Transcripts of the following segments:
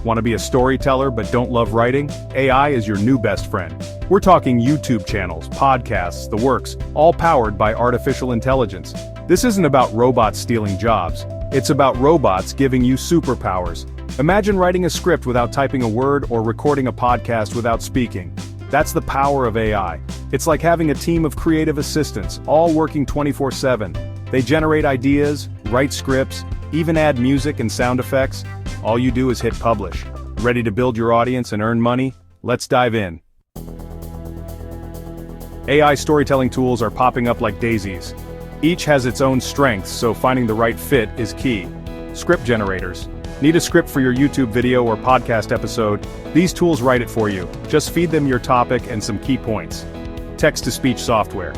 Want to be a storyteller but don't love writing? AI is your new best friend. We're talking YouTube channels, podcasts, the works, all powered by artificial intelligence. This isn't about robots stealing jobs. It's about robots giving you superpowers. Imagine writing a script without typing a word or recording a podcast without speaking. That's the power of AI. It's like having a team of creative assistants, all working 24/7. They generate ideas, write scripts, even add music and sound effects. All you do is hit publish. Ready to build your audience and earn money? Let's dive in. AI storytelling tools are popping up like daisies. Each has its own strengths, so finding the right fit is key. Script generators. Need a script for your YouTube video or podcast episode? These tools write it for you. Just feed them your topic and some key points. Text-to-speech software.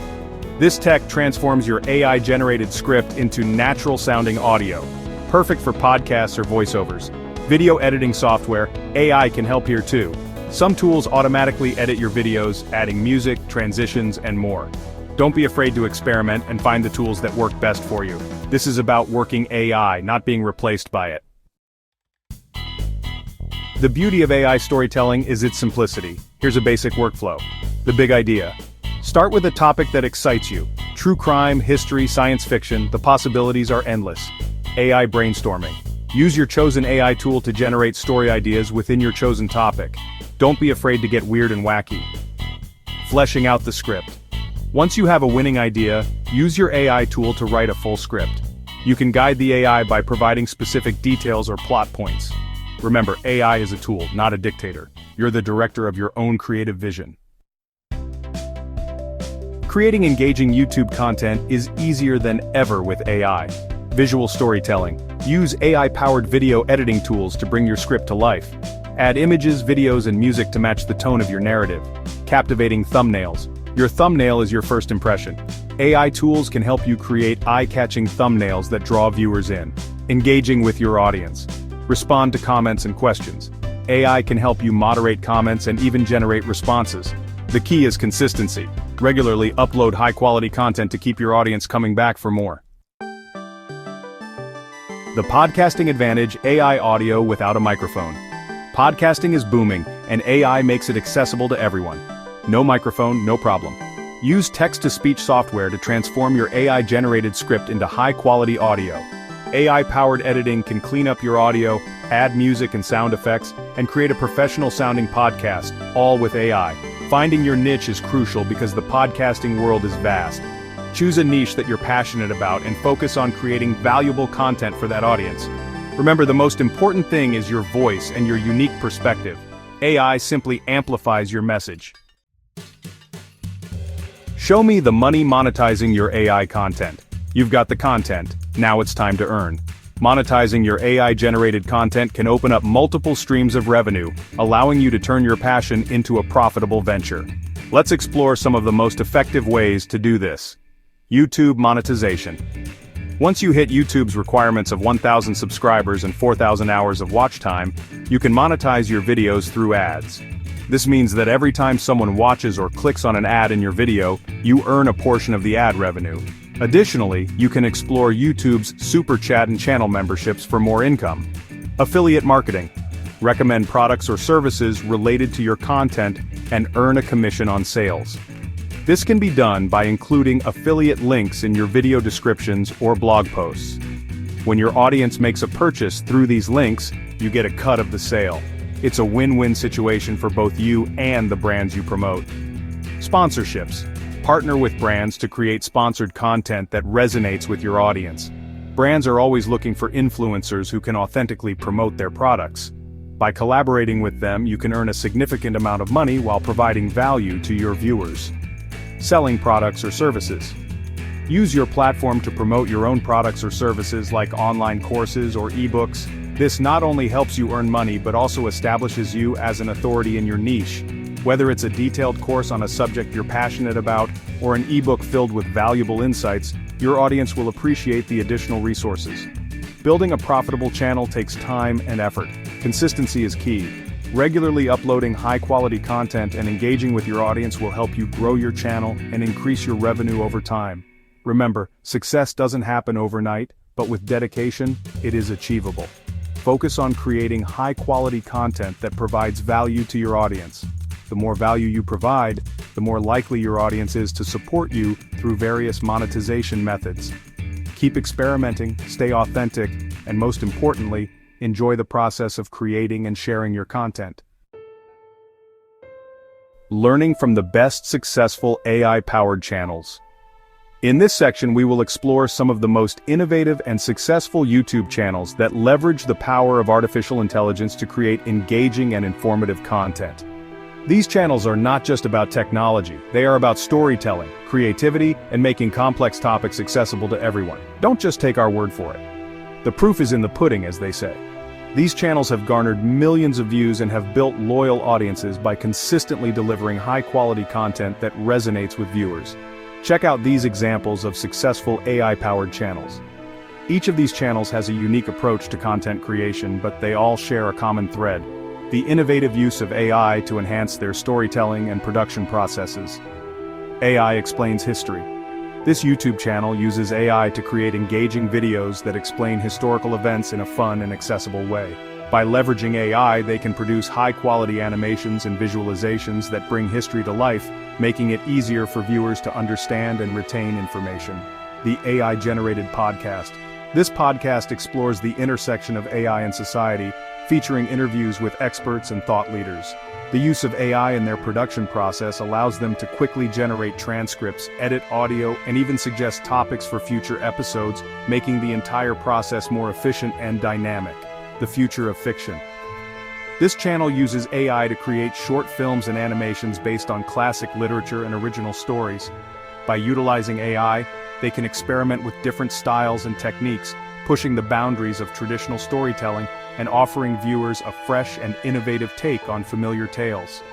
This tech transforms your AI-generated script into natural-sounding audio. Perfect for podcasts or voiceovers. Video editing software. AI can help here too. Some tools automatically edit your videos, adding music, transitions, and more. Don't be afraid to experiment and find the tools that work best for you. This is about working AI, not being replaced by it. The beauty of AI storytelling is its simplicity. Here's a basic workflow. The big idea. Start with a topic that excites you. True crime, history, science fiction, the possibilities are endless. AI brainstorming. Use your chosen AI tool to generate story ideas within your chosen topic. Don't be afraid to get weird and wacky. Fleshing out the script. Once you have a winning idea, use your AI tool to write a full script. You can guide the AI by providing specific details or plot points. Remember, AI is a tool, not a dictator. You're the director of your own creative vision. Creating engaging YouTube content is easier than ever with AI. Visual storytelling. Use AI-powered video editing tools to bring your script to life. Add images, videos, and music to match the tone of your narrative. Captivating thumbnails. Your thumbnail is your first impression. AI tools can help you create eye-catching thumbnails that draw viewers in. Engaging with your audience. Respond to comments and questions. AI can help you moderate comments and even generate responses. The key is consistency. Regularly upload high-quality content to keep your audience coming back for more. The podcasting advantage: AI audio without a microphone. Podcasting is booming, and AI makes it accessible to everyone. No microphone, no problem. Use text-to-speech software to transform your AI-generated script into high-quality audio. AI-powered editing can clean up your audio, add music and sound effects, and create a professional-sounding podcast, all with AI. Finding your niche is crucial because the podcasting world is vast. Choose a niche that you're passionate about and focus on creating valuable content for that audience. Remember, the most important thing is your voice and your unique perspective. AI simply amplifies your message. Show me the money monetizing your AI content. You've got the content, now it's time to earn. Monetizing your AI-generated content can open up multiple streams of revenue, allowing you to turn your passion into a profitable venture. Let's explore some of the most effective ways to do this. YouTube monetization. Once you hit YouTube's requirements of 1,000 subscribers and 4,000 hours of watch time, you can monetize your videos through ads. This means that every time someone watches or clicks on an ad in your video, you earn a portion of the ad revenue. Additionally, you can explore YouTube's Super Chat and channel memberships for more income. Affiliate marketing. Recommend products or services related to your content and earn a commission on sales. This can be done by including affiliate links in your video descriptions or blog posts. When your audience makes a purchase through these links, you get a cut of the sale. It's a win-win situation for both you and the brands you promote. Sponsorships. Partner with brands to create sponsored content that resonates with your audience. Brands are always looking for influencers who can authentically promote their products. By collaborating with them, you can earn a significant amount of money while providing value to your viewers. Selling products or services. Use your platform to promote your own products or services like online courses or ebooks. This not only helps you earn money but also establishes you as an authority in your niche. Whether it's a detailed course on a subject you're passionate about, or an ebook filled with valuable insights, your audience will appreciate the additional resources. Building a profitable channel takes time and effort. Consistency is key. Regularly uploading high-quality content and engaging with your audience will help you grow your channel and increase your revenue over time. Remember, success doesn't happen overnight, but with dedication, it is achievable. Focus on creating high-quality content that provides value to your audience. The more value you provide, the more likely your audience is to support you through various monetization methods. Keep experimenting, stay authentic, and most importantly, enjoy the process of creating and sharing your content. Learning from the best successful AI-powered channels. In this section, we will explore some of the most innovative and successful YouTube channels that leverage the power of artificial intelligence to create engaging and informative content. These channels are not just about technology, they are about storytelling, creativity, and making complex topics accessible to everyone. Don't just take our word for it. The proof is in the pudding, as they say. These channels have garnered millions of views and have built loyal audiences by consistently delivering high-quality content that resonates with viewers. Check out these examples of successful AI-powered channels. Each of these channels has a unique approach to content creation, but they all share a common thread: the innovative use of AI to enhance their storytelling and production processes. AI Explains History. This YouTube channel uses AI to create engaging videos that explain historical events in a fun and accessible way. By leveraging AI, they can produce high-quality animations and visualizations that bring history to life, making it easier for viewers to understand and retain information. The AI-generated podcast. This podcast explores the intersection of AI and society, featuring interviews with experts and thought leaders. The use of AI in their production process allows them to quickly generate transcripts, edit audio, and even suggest topics for future episodes, making the entire process more efficient and dynamic. The future of fiction. This channel uses AI to create short films and animations based on classic literature and original stories. By utilizing AI, they can experiment with different styles and techniques, pushing the boundaries of traditional storytelling and offering viewers a fresh and innovative take on familiar tales.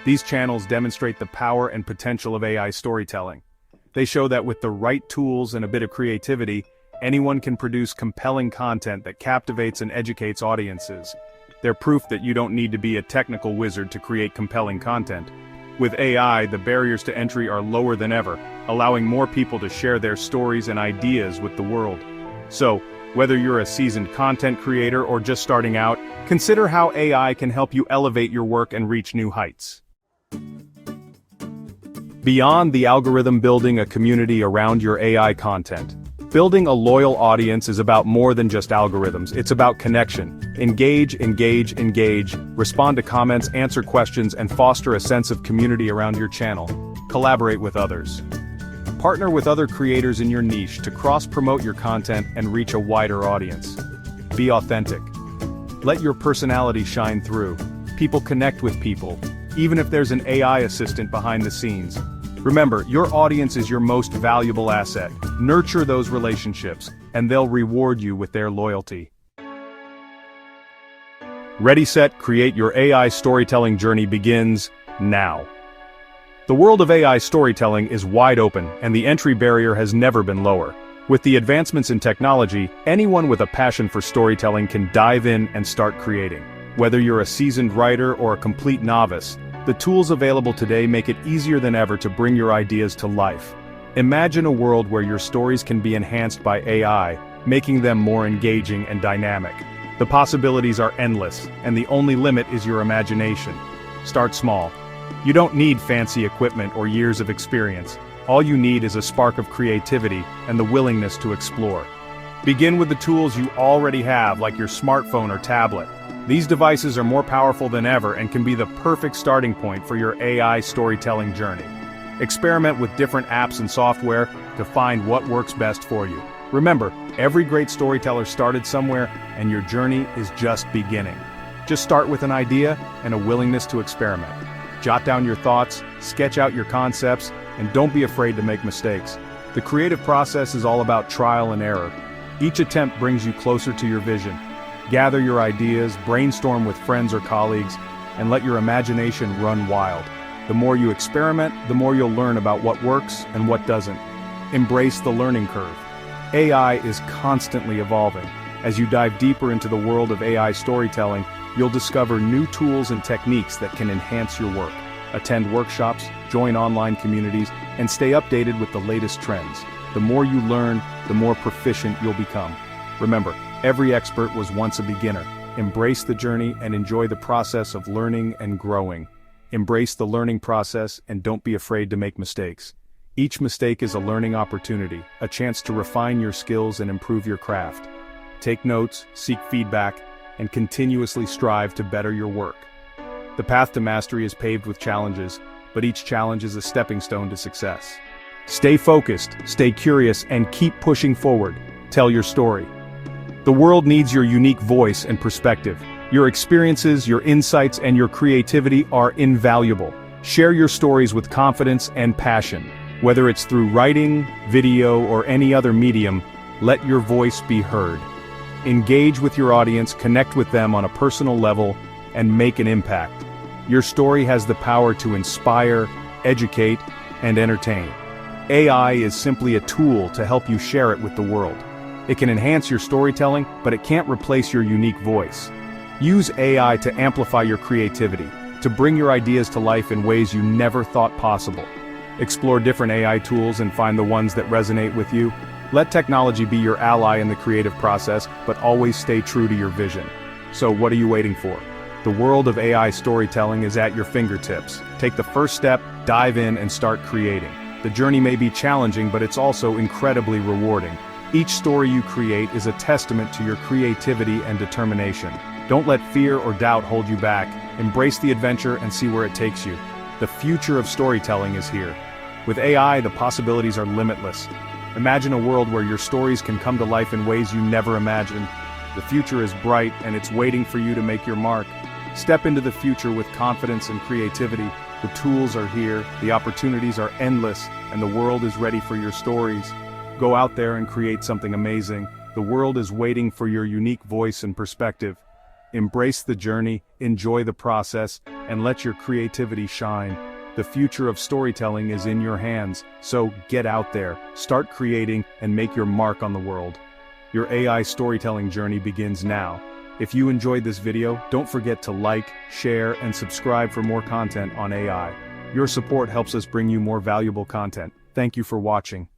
These channels demonstrate the power and potential of AI storytelling. They show that with the right tools and a bit of creativity, anyone can produce compelling content that captivates and educates audiences. They're proof that you don't need to be a technical wizard to create compelling content. With AI, the barriers to entry are lower than ever, allowing more people to share their stories and ideas with the world. So, whether you're a seasoned content creator or just starting out, consider how AI can help you elevate your work and reach new heights. Beyond the algorithm, building a community around your AI content. Building a loyal audience is about more than just algorithms, it's about connection. Engage, respond to comments, answer questions, and foster a sense of community around your channel. Collaborate with others. Partner with other creators in your niche to cross-promote your content and reach a wider audience. Be authentic. Let your personality shine through. People connect with people, even if there's an AI assistant behind the scenes. Remember, your audience is your most valuable asset. Nurture those relationships, and they'll reward you with their loyalty. Ready, set, create. Your AI storytelling journey begins now. The world of AI storytelling is wide open, and the entry barrier has never been lower. With the advancements in technology, anyone with a passion for storytelling can dive in and start creating. Whether you're a seasoned writer or a complete novice, the tools available today make it easier than ever to bring your ideas to life. Imagine a world where your stories can be enhanced by AI, making them more engaging and dynamic. The possibilities are endless, and the only limit is your imagination. Start small. You don't need fancy equipment or years of experience. All you need is a spark of creativity and the willingness to explore. Begin with the tools you already have, like your smartphone or tablet. These devices are more powerful than ever and can be the perfect starting point for your AI storytelling journey. Experiment with different apps and software to find what works best for you. Remember, every great storyteller started somewhere, and your journey is just beginning. Just start with an idea and a willingness to experiment. Jot down your thoughts, sketch out your concepts, and don't be afraid to make mistakes. The creative process is all about trial and error. Each attempt brings you closer to your vision. Gather your ideas, brainstorm with friends or colleagues, and let your imagination run wild. The more you experiment, the more you'll learn about what works and what doesn't. Embrace the learning curve. AI is constantly evolving. As you dive deeper into the world of AI storytelling, you'll discover new tools and techniques that can enhance your work. Attend workshops, join online communities, and stay updated with the latest trends. The more you learn, the more proficient you'll become. Remember, Every expert was once a beginner. Embrace the journey and enjoy the process of learning and growing. Embrace the learning process and don't be afraid to make mistakes. Each mistake is a learning opportunity, a chance to refine your skills and improve your craft. Take notes, seek feedback, and continuously strive to better your work. The path to mastery is paved with challenges, but each challenge is a stepping stone to success. Stay focused, stay curious, and keep pushing forward. Tell your story. The world needs your unique voice and perspective. Your experiences, your insights, and your creativity are invaluable. Share your stories with confidence and passion. Whether it's through writing, video, or any other medium, let your voice be heard. Engage with your audience, connect with them on a personal level, and make an impact. Your story has the power to inspire, educate, and entertain. AI is simply a tool to help you share it with the world. It can enhance your storytelling, but it can't replace your unique voice. Use AI to amplify your creativity, to bring your ideas to life in ways you never thought possible. Explore different AI tools and find the ones that resonate with you. Let technology be your ally in the creative process, but always stay true to your vision. So what are you waiting for? The world of AI storytelling is at your fingertips. Take the first step, dive in, and start creating. The journey may be challenging, but it's also incredibly rewarding. Each story you create is a testament to your creativity and determination. Don't let fear or doubt hold you back. Embrace the adventure and see where it takes you. The future of storytelling is here. With AI, the possibilities are limitless. Imagine a world where your stories can come to life in ways you never imagined. The future is bright, and it's waiting for you to make your mark. Step into the future with confidence and creativity. The tools are here, the opportunities are endless, and the world is ready for your stories. Go out there and create something amazing. The world is waiting for your unique voice and perspective. Embrace the journey, enjoy the process, and let your creativity shine. The future of storytelling is in your hands, so get out there, start creating, and make your mark on the world. Your AI storytelling journey begins now. If you enjoyed this video, don't forget to like, share, and subscribe for more content on AI. Your support helps us bring you more valuable content. Thank you for watching.